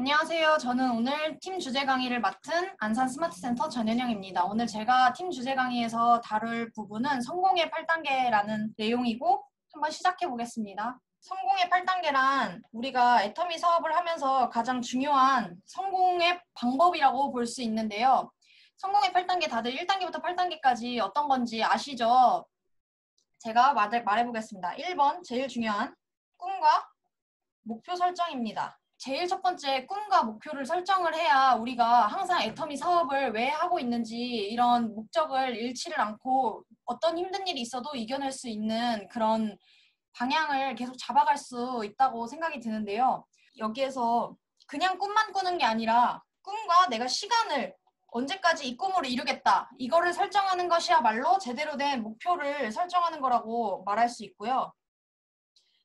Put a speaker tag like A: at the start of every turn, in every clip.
A: 안녕하세요. 저는 오늘 팀 주제 강의를 맡은 안산 스마트센터 전현영입니다. 오늘 제가 팀 주제 강의에서 다룰 부분은 성공의 8단계라는 내용이고 한번 시작해 보겠습니다. 성공의 8단계란 우리가 애터미 사업을 하면서 가장 중요한 성공의 방법이라고 볼 수 있는데요. 성공의 8단계 다들 1단계부터 8단계까지 어떤 건지 아시죠? 제가 말해 보겠습니다. 1번 제일 중요한 꿈과 목표 설정입니다. 제일 첫 번째 꿈과 목표를 설정을 해야 우리가 항상 애터미 사업을 왜 하고 있는지 이런 목적을 잃지를 않고 어떤 힘든 일이 있어도 이겨낼 수 있는 그런 방향을 계속 잡아갈 수 있다고 생각이 드는데요. 여기에서 그냥 꿈만 꾸는 게 아니라 꿈과 내가 시간을 언제까지 이 꿈을 이루겠다. 이거를 설정하는 것이야말로 제대로 된 목표를 설정하는 거라고 말할 수 있고요.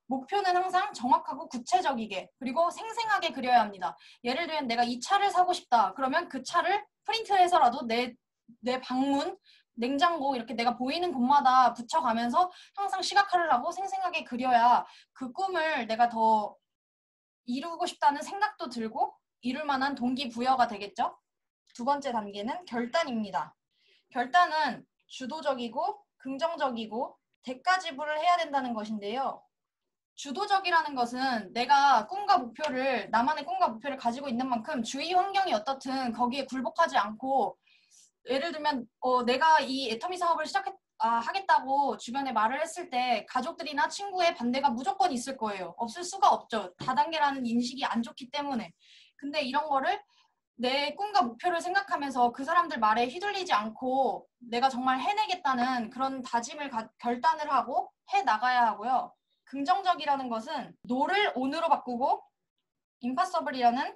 A: 목표는 항상 정확하고 구체적이게 그리고 생생하게 그려야 합니다. 예를 들면 내가 이 차를 사고 싶다. 그러면 그 차를 프린트해서라도 내 방문, 냉장고 이렇게 내가 보이는 곳마다 붙여가면서 항상 시각화를 하고 생생하게 그려야 그 꿈을 내가 더 이루고 싶다는 생각도 들고 이룰 만한 동기부여가 되겠죠. 두 번째 단계는 결단입니다. 결단은 주도적이고 긍정적이고 대가 지불을 해야 된다는 것인데요. 주도적이라는 것은 내가 나만의 꿈과 목표를 가지고 있는 만큼 주위 환경이 어떻든 거기에 굴복하지 않고 예를 들면 내가 이 애터미 사업을 하겠다고 주변에 말을 했을 때 가족들이나 친구의 반대가 무조건 있을 거예요. 없을 수가 없죠. 다단계라는 인식이 안 좋기 때문에. 근데 이런 거를 내 꿈과 목표를 생각하면서 그 사람들 말에 휘둘리지 않고 내가 정말 해내겠다는 그런 결단을 하고 해 나가야 하고요. 긍정적이라는 것은 no를 on으로 바꾸고 impossible이라는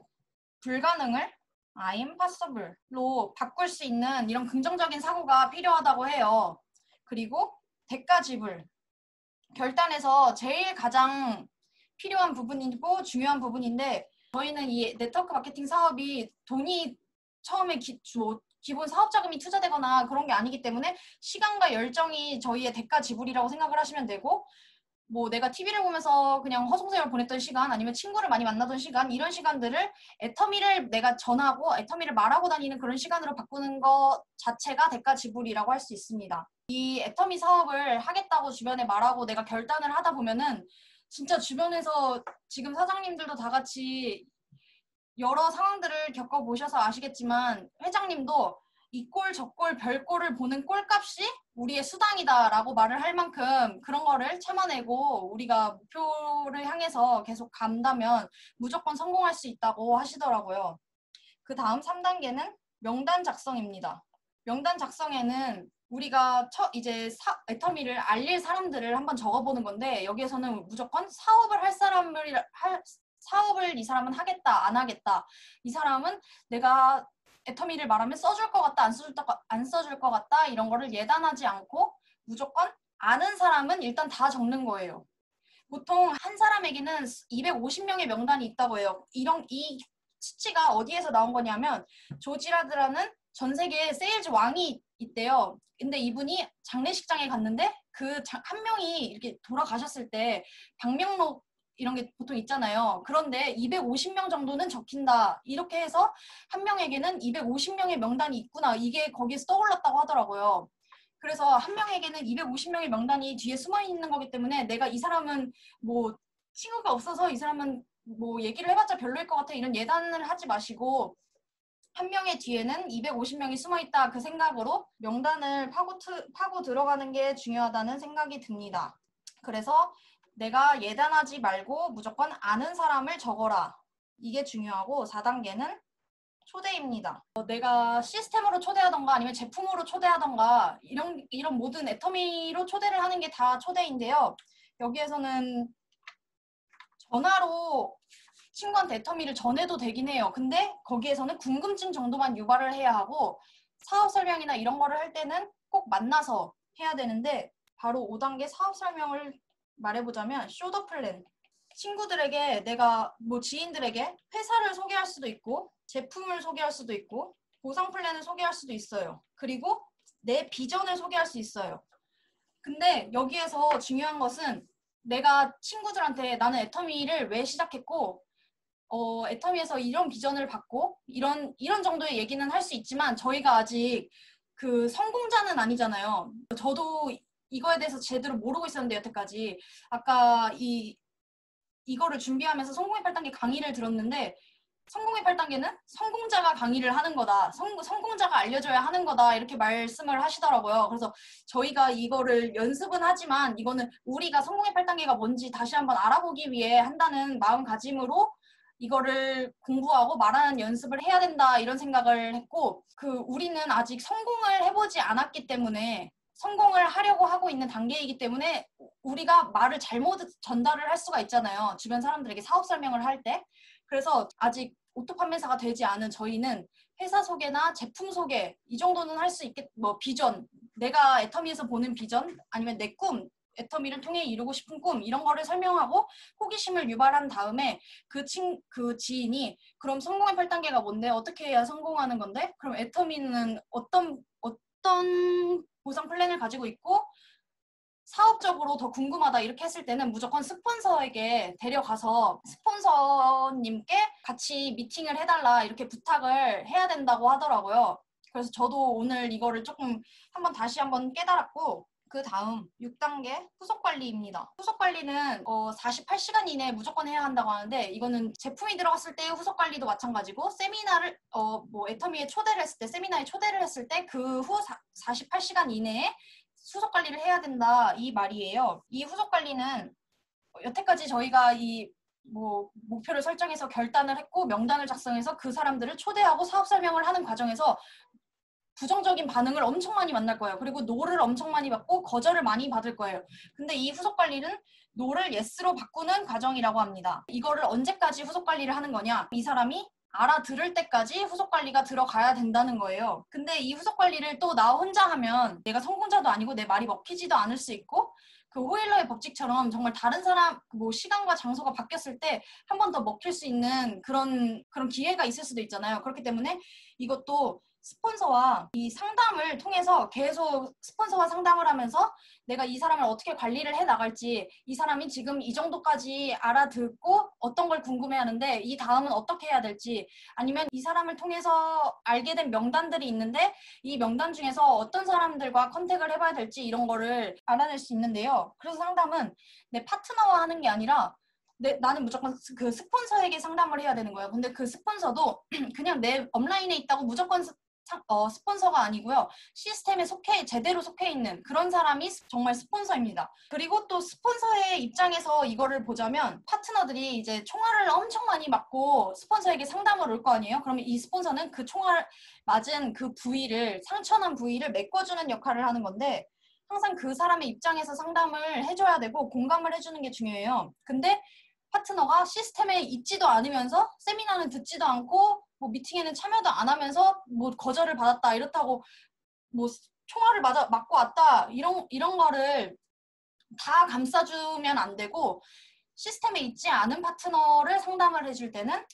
A: 불가능을 impossible로 바꿀 수 있는 이런 긍정적인 사고가 필요하다고 해요. 그리고 대가 지불. 결단에서 제일 가장 필요한 부분이고 중요한 부분인데 저희는 이 네트워크 마케팅 사업이 돈이 처음에 기본 사업 자금이 투자되거나 그런 게 아니기 때문에 시간과 열정이 저희의 대가 지불이라고 생각을 하시면 되고 뭐 내가 TV를 보면서 그냥 허송세월 보냈던 시간 아니면 친구를 많이 만나던 시간 이런 시간들을 애터미를 내가 전하고 애터미를 말하고 다니는 그런 시간으로 바꾸는 것 자체가 대가 지불이라고 할 수 있습니다. 이 애터미 사업을 하겠다고 주변에 말하고 내가 결단을 하다 보면은 진짜 주변에서 지금 사장님들도 다 같이 여러 상황들을 겪어보셔서 아시겠지만 회장님도 이 골, 저 골, 별 골을 보는 꼴값이 우리의 수당이다라고 말을 할 만큼 그런 거를 참아내고 우리가 목표를 향해서 계속 간다면 무조건 성공할 수 있다고 하시더라고요. 그 다음 3단계는 명단 작성입니다. 명단 작성에는 우리가 애터미를 알릴 사람들을 한번 적어보는 건데 여기에서는 무조건 사업을 이 사람은 하겠다, 안 하겠다. 이 사람은 내가 애터미를 말하면 써줄 것 같다, 안 써줄 것 같다 이런 거를 예단하지 않고 무조건 아는 사람은 일단 다 적는 거예요. 보통 한 사람에게는 250명의 명단이 있다고 해요. 이 수치가 어디에서 나온 거냐면 조지라드라는 전 세계 세일즈 왕이 있대요. 근데 이분이 장례식장에 갔는데 그 한 명이 이렇게 돌아가셨을 때 방명록 이런 게 보통 있잖아요. 그런데 250명 정도는 적힌다. 이렇게 해서 한 명에게는 250명의 명단이 있구나. 이게 거기에서 떠올랐다고 하더라고요. 그래서 한 명에게는 250명의 명단이 뒤에 숨어 있는 거기 때문에 내가 이 사람은 뭐 친구가 없어서 이 사람은 뭐 얘기를 해봤자 별로일 것 같아 이런 예단을 하지 마시고 한 명의 뒤에는 250명이 숨어있다 그 생각으로 명단을 파고 들어가는 게 중요하다는 생각이 듭니다. 그래서 내가 예단하지 말고 무조건 아는 사람을 적어라. 이게 중요하고 4단계는 초대입니다. 내가 시스템으로 초대하던가 아니면 제품으로 초대하던가 이런 모든 애터미로 초대를 하는 게 다 초대인데요. 여기에서는 전화로 친구한테 애터미를 전해도 되긴 해요. 근데 거기에서는 궁금증 정도만 유발을 해야 하고 사업 설명이나 이런 거를 할 때는 꼭 만나서 해야 되는데 바로 5단계 사업 설명을 말해보자면 쇼더 플랜. 친구들에게 내가 지인들에게 회사를 소개할 수도 있고 제품을 소개할 수도 있고 보상 플랜을 소개할 수도 있어요. 그리고 내 비전을 소개할 수 있어요. 근데 여기에서 중요한 것은 내가 친구들한테 나는 애터미를 왜 시작했고 애터미에서 이런 비전을 받고 이런 정도의 얘기는 할 수 있지만 저희가 아직 그 성공자는 아니잖아요. 저도 이거에 대해서 제대로 모르고 있었는데 여태까지 아까 이거를 준비하면서 성공의 8단계 강의를 들었는데 성공의 8단계는 성공자가 강의를 하는 거다. 성공자가 알려줘야 하는 거다. 이렇게 말씀을 하시더라고요. 그래서 저희가 이거를 연습은 하지만 이거는 우리가 성공의 8단계가 뭔지 다시 한번 알아보기 위해 한다는 마음가짐으로 이거를 공부하고 말하는 연습을 해야 된다 이런 생각을 했고 우리는 아직 성공을 해보지 않았기 때문에 성공을 하려고 하고 있는 단계이기 때문에 우리가 말을 잘못 전달을 할 수가 있잖아요. 주변 사람들에게 사업 설명을 할 때. 그래서 아직 오토 판매사가 되지 않은 저희는 회사 소개나 제품 소개 이 정도는 할 수 있겠, 비전, 내가 애터미에서 보는 비전 아니면 내 꿈, 애터미를 통해 이루고 싶은 꿈 이런 거를 설명하고 호기심을 유발한 다음에 그 지인이 그럼 성공의 8단계가 뭔데? 어떻게 해야 성공하는 건데? 그럼 애터미는 어떤 보상 플랜을 가지고 있고 사업적으로 더 궁금하다 이렇게 했을 때는 무조건 스폰서에게 데려가서 스폰서님께 같이 미팅을 해달라 이렇게 부탁을 해야 된다고 하더라고요. 그래서 저도 오늘 이거를 조금 다시 한번 깨달았고 그 다음 6단계 후속관리입니다. 후속관리는 48시간 이내에 무조건 해야 한다고 하는데 이거는 제품이 들어갔을 때의 후속관리도 마찬가지고 세미나를 애터미에 초대를 했을 때 세미나에 초대를 했을 때 그 후 48시간 이내에 후속 관리를 해야 된다 이 말이에요. 이 후속 관리는 여태까지 저희가 목표를 설정해서 결단을 했고 명단을 작성해서 그 사람들을 초대하고 사업 설명을 하는 과정에서 부정적인 반응을 엄청 많이 만날 거예요. 그리고 노를 엄청 많이 받고 거절을 많이 받을 거예요. 근데 이 후속 관리는 노를 예스로 바꾸는 과정이라고 합니다. 이거를 언제까지 후속 관리를 하는 거냐? 이 사람이 알아들을 때까지 후속 관리가 들어가야 된다는 거예요. 근데 이 후속 관리를 또 나 혼자 하면 내가 성공자도 아니고 내 말이 먹히지도 않을 수 있고 그 호일러의 법칙처럼 정말 다른 사람 시간과 장소가 바뀌었을 때 한 번 더 먹힐 수 있는 그런 기회가 있을 수도 있잖아요. 그렇기 때문에 이것도 스폰서와 이 상담을 통해서 계속 스폰서와 상담을 하면서 내가 이 사람을 어떻게 관리를 해 나갈지 이 사람이 지금 이 정도까지 알아듣고 어떤 걸 궁금해하는데 이 다음은 어떻게 해야 될지 아니면 이 사람을 통해서 알게 된 명단들이 있는데 이 명단 중에서 어떤 사람들과 컨택을 해봐야 될지 이런 거를 알아낼 수 있는데요. 그래서 상담은 내 파트너와 하는 게 아니라 나는 무조건 그 스폰서에게 상담을 해야 되는 거예요. 근데 그 스폰서도 그냥 내 업라인에 있다고 무조건 스폰서가 아니고요. 시스템에 제대로 속해 있는 그런 사람이 정말 스폰서입니다. 그리고 또 스폰서의 입장에서 이거를 보자면 파트너들이 이제 총알을 엄청 많이 맞고 스폰서에게 상담을 올 거 아니에요? 그러면 이 스폰서는 그 총알 맞은 그 상처난 부위를 메꿔주는 역할을 하는 건데 항상 그 사람의 입장에서 상담을 해줘야 되고 공감을 해주는 게 중요해요. 근데 파트너가 시스템에 있지도 않으면서 세미나는 듣지도 않고 미팅에는 참여도 안 하면서 거절을 받았다 이렇다고 총알을 맞고 왔다 이런 거를 다 감싸주면 안 되고 시스템에 있지 않은 파트너를 상담을 해줄 때는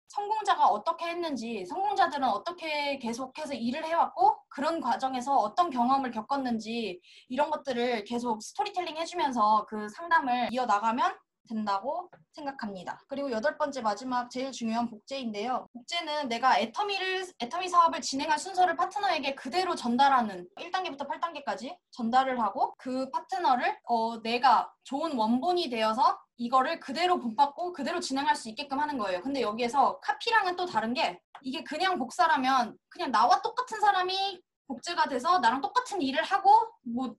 A: 성공자가 어떻게 했는지 성공자들은 어떻게 계속해서 일을 해왔고 그런 과정에서 어떤 경험을 겪었는지 이런 것들을 계속 스토리텔링 해주면서 그 상담을 이어나가면 된다고 생각합니다. 그리고 8번째 마지막 제일 중요한 복제인데요. 복제는 내가 애터미 사업을 진행할 순서를 파트너에게 그대로 전달하는 1단계부터 8단계까지 전달을 하고 그 파트너를 내가 좋은 원본이 되어서 이거를 그대로 본받고 그대로 진행할 수 있게끔 하는 거예요. 근데 여기에서 카피랑은 또 다른 게 이게 그냥 복사라면 그냥 나와 똑같은 사람이 복제가 돼서 나랑 똑같은 일을 하고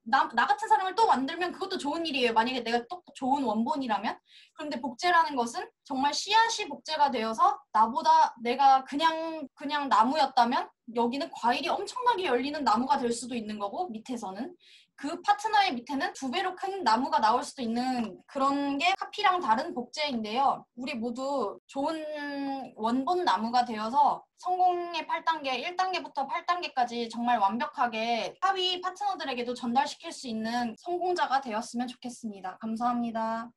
A: 나 같은 사람을 또 만들면 그것도 좋은 일이에요. 만약에 내가 또 좋은 원본이라면. 그런데 복제라는 것은 정말 씨앗이 복제가 되어서 내가 그냥 나무였다면 여기는 과일이 엄청나게 열리는 나무가 될 수도 있는 거고 밑에서는 그 파트너의 밑에는 2배로 큰 나무가 나올 수도 있는 그런 게 카피랑 다른 복제인데요. 우리 모두 좋은 원본 나무가 되어서 성공의 8단계, 1단계부터 8단계까지 정말 완벽하게 하위 파트너들에게도 전달시킬 수 있는 성공자가 되었으면 좋겠습니다. 감사합니다.